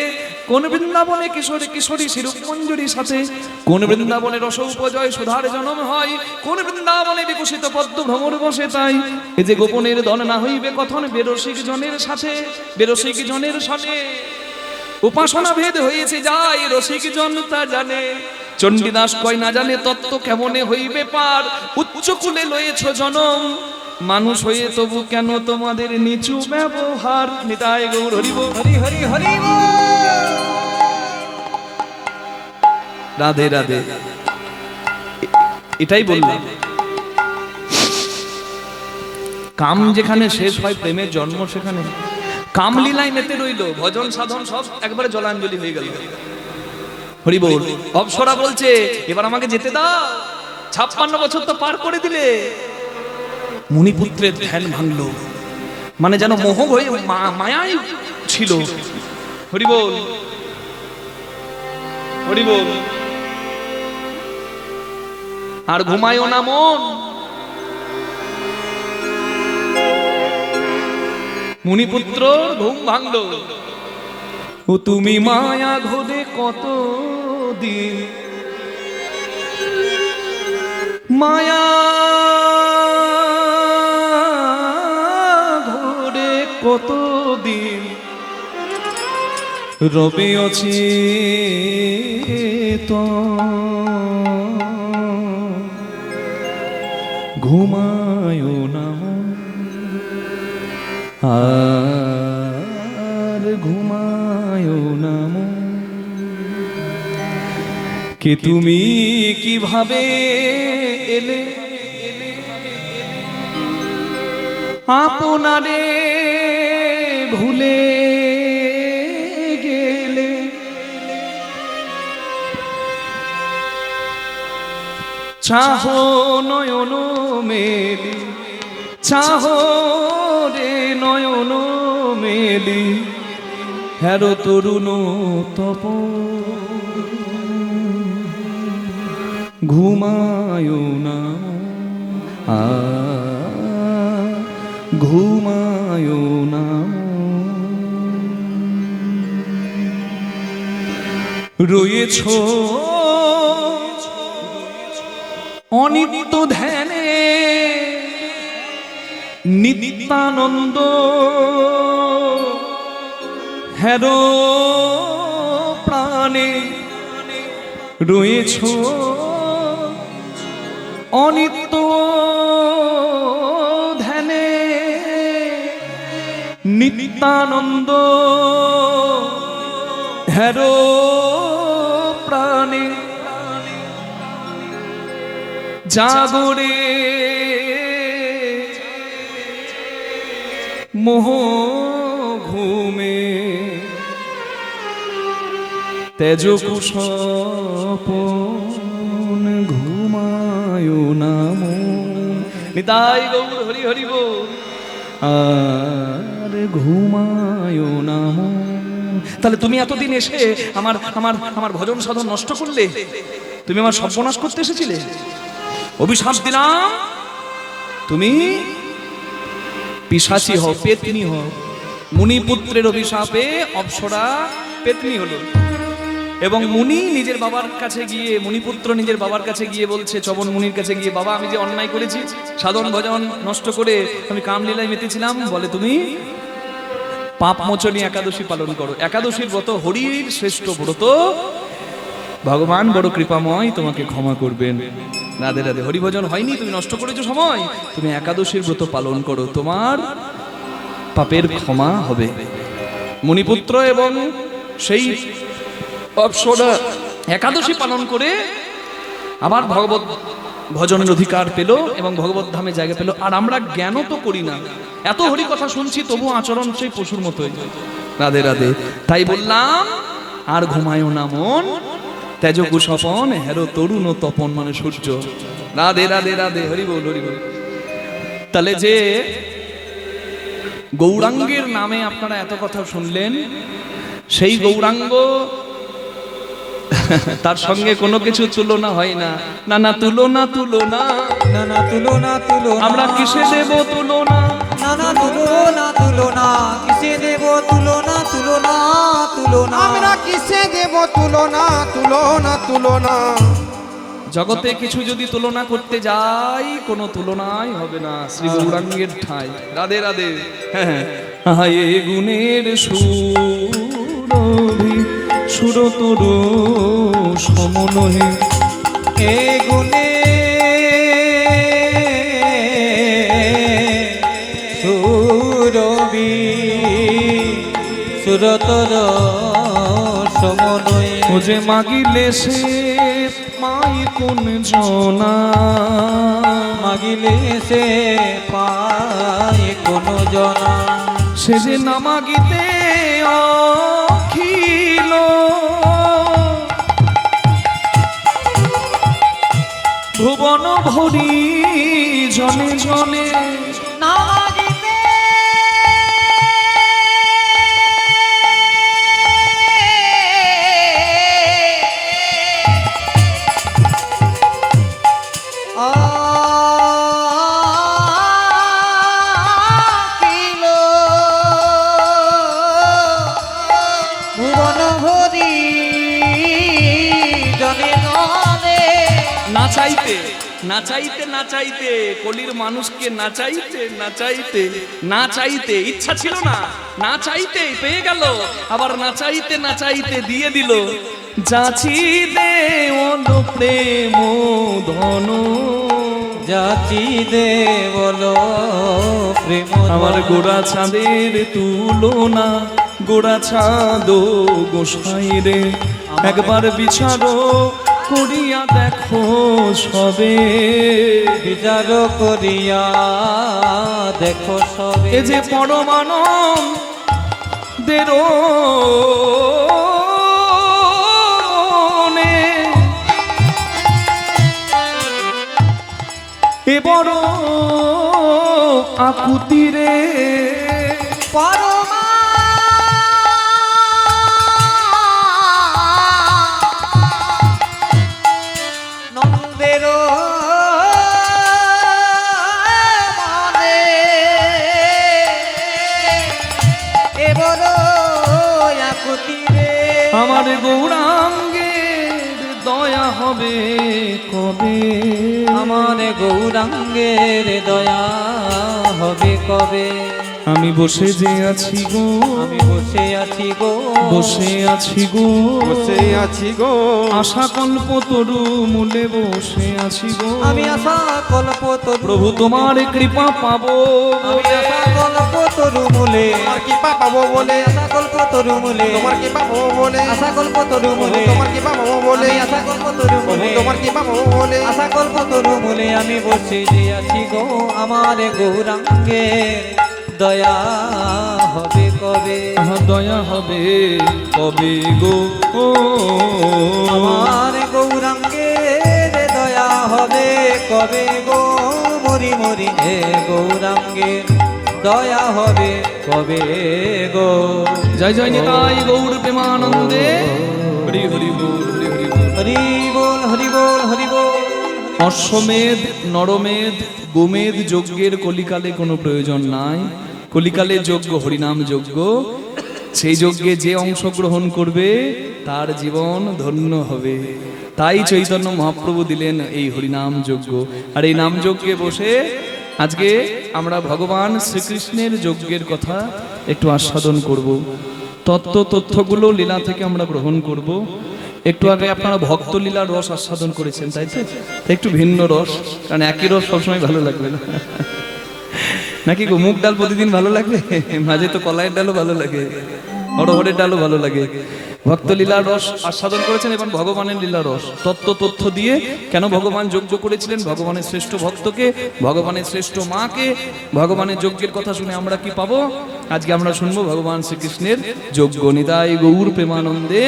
কোন বৃন্দাবনে কিশোরী কিশোরী শিরূপ মঞ্জুরি সাথে। কোন বৃন্দাবনে রস উপজয় সুধার জন্ম হয়। কোন বৃন্দাবনে বিকশিত পদ্ম ভ্রমর বসে তাই। এ যে গোপনের দন না হইবে কথন বেরসিক জনের সাথে, বেরসিক জনের সাথে। উপাসনা ভেদ হয়েছে যাই, রসিক জন তা জানে। চণ্ডীদাস কয় না জানে তত্ত্ব কেমনে হইবে পার। উচ্চ কুলে লয়েছ জনম, মানুষ হয়ে তবু কেন তোমাদের নিচু ব্যবহার। নিতাই গৌর হরি বল, হরি হরি হরি বল। রাধে রাধে। এটাই বললাম, কাম যেখানে শেষ হয় প্রেমের জন্ম সেখানে। কামলীলায় মেতে রইল, ভজন সাধন সব একবারে জলাঞ্জলি হয়ে গেল। হরি বল। অপ্সরা বলছে এবার আমাকে যেতে দাও, 56 বছর তো পার করে দিলে। মুনিপুত্রের ধ্যান ভাঙলো, মানে যেন মোহ হয়ে মায়াই ছিল। হরি বল, হরি বল। আর ঘুমায়ও না মন। মুনিপুত্র ঘুম ভাঙলো। ও তুমি মায়া ঘোরে কত দিন, মায়া ঘোরে কত দিন। রবে অছি তো ঘুমায় না, আর ঘুমায় না। কে তুমি কিভাবে এলে, আপনারে ভুলে গেলে। চাহো নয়ন মেলি, চাহো রে নয়ন মেলি। হেরো তরুণ তপ ঘুমায় না, ঘুমায় না। রয়েছ অনিত্য ধ্যানে, নিত্যানন্দ হেরো প্রাণে। রয়েছ অনিত্য ধ্যানে, নিত্যানন্দ হেরো প্রাণে জাগরে মোহ ঘুমে তেজ কুশপন ঘুমায় নাম নিতাই গৌর হরি হরি বল আর ঘুমায় নাম। তাহলে তুমি এতদিন এসে আমার আমার আমার ভজন সাধন নষ্ট করলে, তুমি আমার সর্বনাশ করতে এসেছিলে। অভিশাপ দিলাম, তুমি পিশাচী হও, পেতনি হও। মুনিপুত্রের অভিশাপে অপ্সরা পেতনি হলো এবং মুনি নিজের বাবার কাছে গিয়ে, মুনিপুত্র নিজের বাবার কাছে গিয়ে বলছে, চবন মুনির কাছে গিয়ে, বাবা আমি যে অন্যায় করেছি, সাধন ভজন নষ্ট করে আমি কামলীলায় মেতেছিলাম, বলে তুমি পাপ মোচনী একাদশী পালন করো। একাদশীর ব্রত হরির শ্রেষ্ঠ ব্রত, ভগবান বড় কৃপাময়, তোমাকে ক্ষমা করবেন। রাধে রাধে। হরিভজন হয়নি, তুমি নষ্ট করেছো সময়, তুমি একাদশীর ব্রত পালন করো, তোমার পাপের ক্ষমা হবে। মুনিপুত্র এবং সেই অপ্সরা একাদশী পালন করে আবার ভগবত ভজনের অধিকার পেল এবং ভগবত ধামে জায়গা পেল। আর আমরা জ্ঞান তো করি না, এত হরি কথা শুনছি, তবু আচরণ সেই পশুর মতোই। রাধে রাধে। তাই বললাম, আর ঘুমায়ও না মন, তেজকু স্বপন হেরো তরুণ তপন, মানে সূর্য। রাধে রাধে রাধে, হরি বল হরি বল। তাহলে যে গৌরাঙ্গের নামে আপনারা এত কথা শুনলেন, সেই গৌরাঙ্গ তার সঙ্গে কোনো কিছু তুলনা হয় না। না না তুলনা তুলনা, না না তুলনা তুলনা, আমরা কিসে দেব তুলনা, না না তুলনা তুলনা, কিসে দেব তুলনা তুলনা তুলনা, আমরা কিসে দেব তুলনা তুলনা তুলনা। জগতে কিছু যদি তুলনা করতে যাই, কোনো তুলনাই হবে না শ্রী গৌরাঙ্গের ঠাই। রাধে রাধে। হ্যাঁ, হায় গুণের সুরভি সুরতর সমনহে, এ গুণে সুরবি সুরতর সমনয়ে, ও যে মাগিলে সে পাই কোন জনা, মাগিলে সে পায় কোন জনা, সে যে না মাগিতে অখিল ভুবন ভরি জনে জনে, না মাগিতে অখিল ভুবন ভরি জনে জনে, না চাইতে না চাইতে না চাইতে, কলির মানুষকে না চাইতে না চাইতে না চাইতে, ইচ্ছা ছিল না, না চাইতে পেয়ে গেল, আবার না চাইতে না চাইতে দিয়ে দিল। যাচি দে ওলো প্রেম ধন, যাচি দে বলো প্রেম, আমার গোড়া চাঁদের তুলনা, গোড়া চাঁদ গোসাই রে, একবার বিচারো করিয়া দেখো সবে, বিচার করিয়া দেখো সবে, এ যে পরমানন্দের এ বড় আকুতি রে, পরমা নন্দের মনে এ বড় আকুতি রে, আমার গৌরাঙ্গের দয়া হবে কবে, আমার গৌরাঙ্গের দয়া হবে কবে, আমি বসে যে আছি গো, আমি বসে আছি গো, বসে আছি গো, বসে আছি গো, আশা কল্প তরু মূলে বসে আছি গো। আমি আশা কল্প তরু, প্রভু তোমার কৃপা পাবো আমি আশা কল্প তরু মূলে, তোমার কৃপা পাবো বলে, আশা কল্প তরু মূলে, তোমার কৃপা পাবো বলে, আশা কল্প তরু মূলে, তোমার কৃপা পাবো বলে, আমি আশা কল্প তরু মূলে, তোমার কৃপা পাবো বলে, আশা কল্প তরু মূলে আমি বসে যে আছি গো। আমার গৌরাঙ্গের দয়া হবে কবে, আহা দয়া হবে কবে গো, ও আমার গৌরাঙ্গের দয়া হবে কবে গো, মরি মরি হে গৌরাঙ্গের দয়া হবে কবে গো। জয় জয় নিতাই গৌর প্রেমানন্দে, হরি হরি বল, হরি হরি বল। হরি বল হরি বল হরি বল। অশ্বমেধ, নরমেধ, গোমেধ যজ্ঞের কলিকালে কোনো প্রয়োজন নাই। কলিকালে যজ্ঞ হরিনাম যজ্ঞ, সেই যজ্ঞে যে অংশগ্রহণ করবে তার জীবন ধন্য হবে। তাই চৈতন্য মহাপ্রভু দিলেন এই হরিনাম যজ্ঞ। আর এই নাম যজ্ঞে বসে আজকে আমরা ভগবান শ্রীকৃষ্ণের যজ্ঞের কথা একটু আস্বাদন করব। তথ্যগুলো লীলা থেকে আমরা গ্রহণ করব। একটু আগে আপনারা ভক্ত লীলার রস আস্বাদন করেছেন, তাই তো? তাই একটু ভিন্ন রস, কারণ একই রস সবসময় ভালো লাগবে না, নাকি গো? মুগ ডাল প্রতিদিন ভালো লাগবে, মাঝে তো কলাইয়ের ডালও ভালো লাগে, অড়হরের ডালও ভালো লাগে। ভক্ত লীলার রস আস্বাদন করেছেন এবং ভগবানের লীলা রস তথ্য দিয়ে কেন ভগবান যজ্ঞ করেছিলেন, ভগবানের শ্রেষ্ঠ ভক্তকে, ভগবানের শ্রেষ্ঠ মাকে, ভগবানের যজ্ঞের কথা শুনে আমরা কি পাবো? আজকে আমরা শুনবো ভগবান শ্রীকৃষ্ণের যজ্ঞ। নিতাই গৌর প্রেমানন্দে,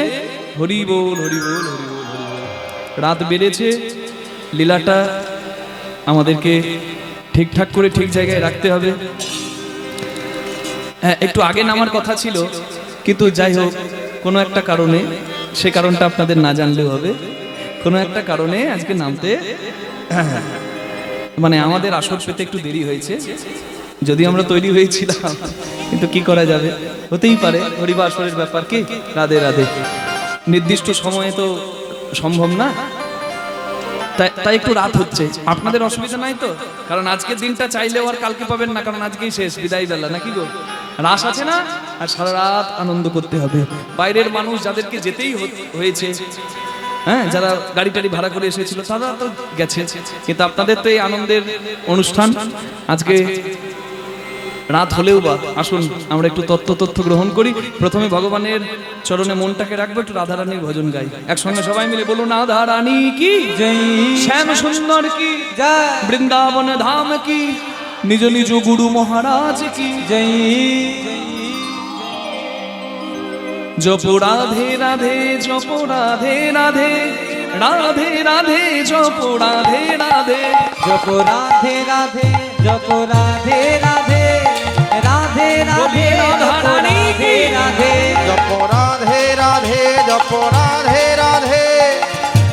হরি বল হরি বল হরি বল হরি বল। রাত বেড়েছে, লীলাটা আমাদেরকে ঠিকঠাক করে ঠিক জায়গায় রাখতে হবে। হ্যাঁ, একটু আগে নামার কথা ছিল, কিন্তু যাই হোক কোনো একটা কারণে, সে কারণটা আপনাদের না জানলেও হবে, কোনো একটা কারণে আজকে নামতে মানে আমাদের আসর পেতে একটু দেরি হয়েছে। যদি আমরা তৈরি হয়েছিলাম, কিন্তু কি করা যাবে, হতেই পারে, হরিবাসরের ব্যাপার, কি রাধে রাধে, নির্দিষ্ট সময়ে তো সম্ভব না, তাই একটু রাত হচ্ছে। আপনাদের অসুবিধা নাই তো? কারণ আজকের দিনটা চাইলেও আর কালকে পাবেন না, কারণ আজকেই শেষ, বিদায় বেলা, নাকি গো? রাস আছে না, আর সারা রাত আনন্দ করতে হবে। বাইরের মানুষ যাদেরকে যেতেই হয়েছে, হ্যাঁ, যারা গাড়ি টাড়ি ভাড়া করে এসেছিল তারা তো গেছে, কিন্তু আপনাদের তো এই আনন্দের অনুষ্ঠান। আজকে রাত হলেও বা আসুন আমরা একটু তথ্য গ্রহণ করি। প্রথমে ভগবানের চরণে মনটাকে রাখবো, একটু রাধারানীর ভজন গাই একসঙ্গে সবাই মিলে। বলুন রাধারানী কি জয়, শ্যাম সুন্দর কি জয়, বৃন্দাবন ধাম কি, নিজ নিজ গুরু মহারাজ কি জয়। জপ রাধে রাধে, জপ রাধে রাধে, রাধে রাধে, জপ রাধে রাধে, জপ রাধে রাধে, জপ রাধে রাধে, রাধে রাধে, রাধারানী কি রাধে। জপ রাধে রাধে, জপ রাধে রাধে,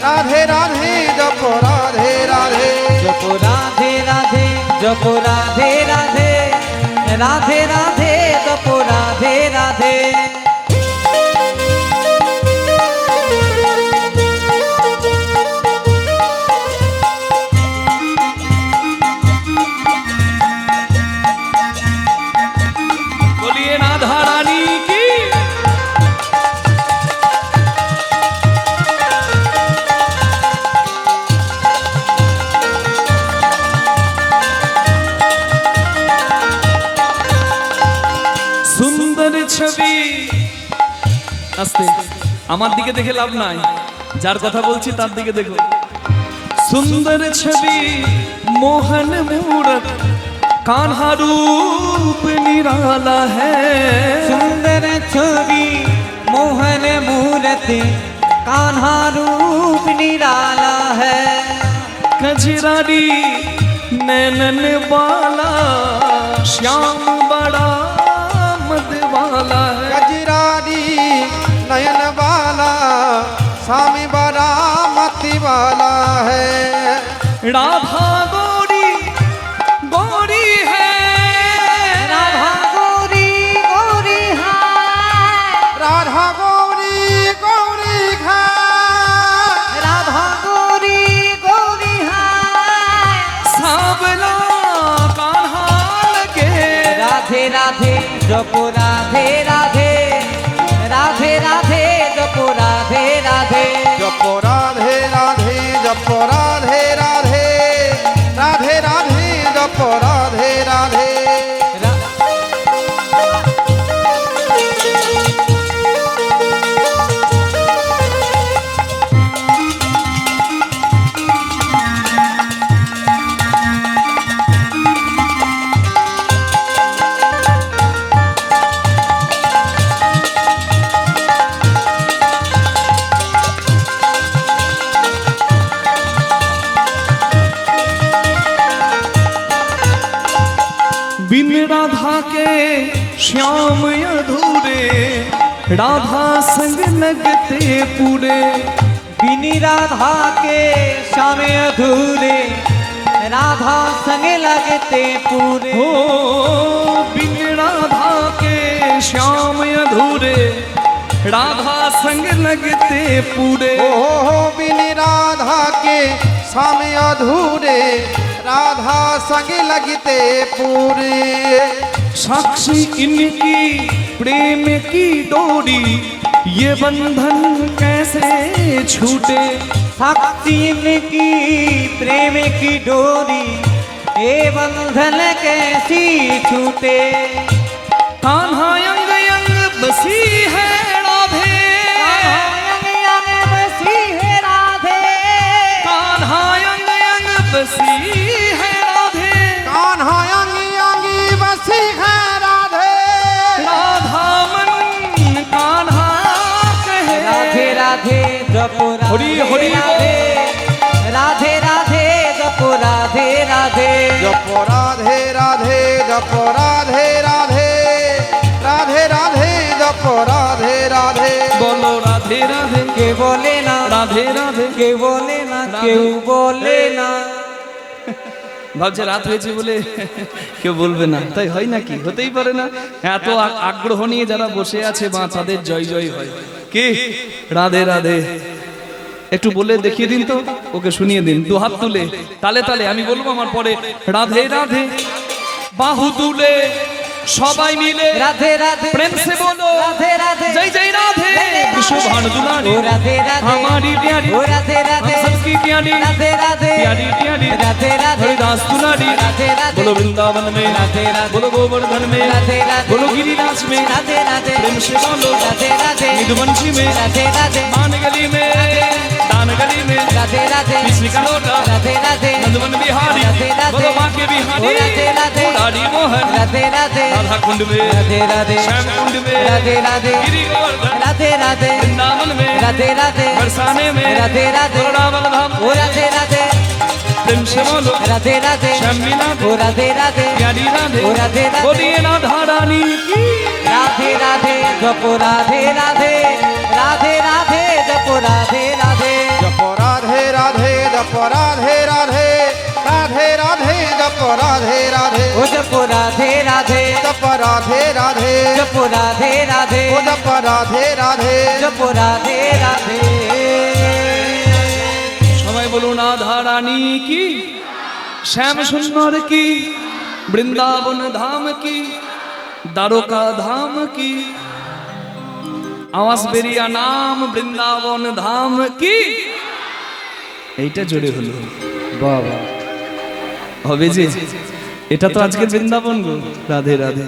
রাধে রাধে, জপ রাধে রাধে, জপ রাধে রাধে, জপ রাধে রাধে, রাধে রাধে, জপ রাধে রাধে। বলিয়ে রাধারানী কি। সুন্দর ছবি, আস্তে, আমার দিকে দেখে লাভ নাই, যার কথা বলছি তার দিকে দেখো। সুন্দর ছবি মোহন মূরত, कान्हा रूप निराला है, सुंदर छवि मोहन मूर्ति, कान्हा रूप निराला है। कजरारी नैनन वाला, श्याम बड़ा मदवाला है। गजरारी नयन वाला, स्वामी बड़ा मति वाला है। राधा गौरी गौरी है, राधा गौरी गौरी है, राधा गौरी गौरी है, राधा गौरी गौरी है। सांवला कान्हा लगे, राधे राधे জপ রাধে রাধে রাধে রাধে জপ রাধে রাধে জপ রাধে রাধে জপ রাধে রাধে রাধে রাধে জপ রাধে রাধে बिन राधा के श्याम अधूरे राधा संग लगते पूरे बिनी राधा के श्याम अधूरे राधा संग लगते पूरे हो बिन राधा के श्याम अधूरे राधा संग लगते पूरे हो बिन राधा के सामे अधूरे राधा संग लगते पूरे साक्षी इनकी प्रेम की डोरी ये बंधन कैसे छूटे साक्षी इनकी प्रेम की डोरी ये बंधन कैसी छूटे कान्हा अंग अंग बसी है राधे कान्हा अंग बसी है राधे कान्हा अंग अंग बसी है राधे कान्हा अंगी अंगी बसी है राधे राधा मन कान्हा कहे राधे राधे जप हरि हरि राधे राधे राधे जप राधे राधे जप राधे राधे जप राधे राधे राधे राधे जप राधे राधे बोलो राधे राधे কে বলে না রাধে রাধে কে বলে না কেউ বলে না ভাবছে রাত হয়েছে বলে কেউ বলবে না তাই হয় নাকি হতেই পারে না এত আগ্রহ নিয়ে যারা বসে আছে মা তাদের জয় জয় হয় কি রাধে রাধে একটু বলে দেখিয়ে দিন তো ওকে শুনিয়ে দিন দু হাত তুলে তালে তালে আমি বলবো আমার পরে রাধে রাধে বাহু তুলে সবাই মিলে রাধে রাধে प्रेम से बोलो রাধে রাধে जय जय राधे विश्व भानु दुलारी ও রাধে রাধে हमारी प्यारी ও রাধে রাধে हम सबकी प्यारी রাধে राधे प्यारी प्यारी राधे राधे हरिदास दुलारी राधे राधे बोलो वृंदावन में राधे राधे बोलो गोवर्धन में राधे राधे बोलो गिरिराज में राधे राधे प्रेम से बोलो राधे राधे निधुवंशी में राधे राधे मान गली में दान गली में राधे राधे कृष्ण का लोटा राधे राधे नंदवन बिहारी राधे राधे बोलो माँ के बिहारी ओ राधे राधे मुरारी मोहन राधे राधे राधा कुंड में राधे राधे श्याम कुंड में राधे राधे गिरी गोवर्धन राधे राधे वृंदावन में राधे राधे बरसाने में राधे राधे वृंदावन धाम ओ राधे राधे प्रेम से बोलो राधे राधे श्याम मिला ओ राधे राधे प्यारी राधे ओ राधे राधे बोलिए राधा रानी की राधे राधे जप राधे राधे राधे राधे जप राधे राधे जप राधे राधे जप राधे राधे राधे राधे जप राधे राधे ओ जप राधे राधे जप राधे राधे जप राधे राधे ओ जप राधे राधे जप राधे राधे সবাই বলুন রাধা রানী কি শ্যাম সুন্দর কি বৃন্দাবন ধাম কি দ্বারকা ধাম কি আওয়াজ বেরিয়া নাম বৃন্দাবন ধাম কি এইটা জোরে হলো বাবা হবে যে এটা তো আজকে বৃন্দাবন গো রাধে রাধে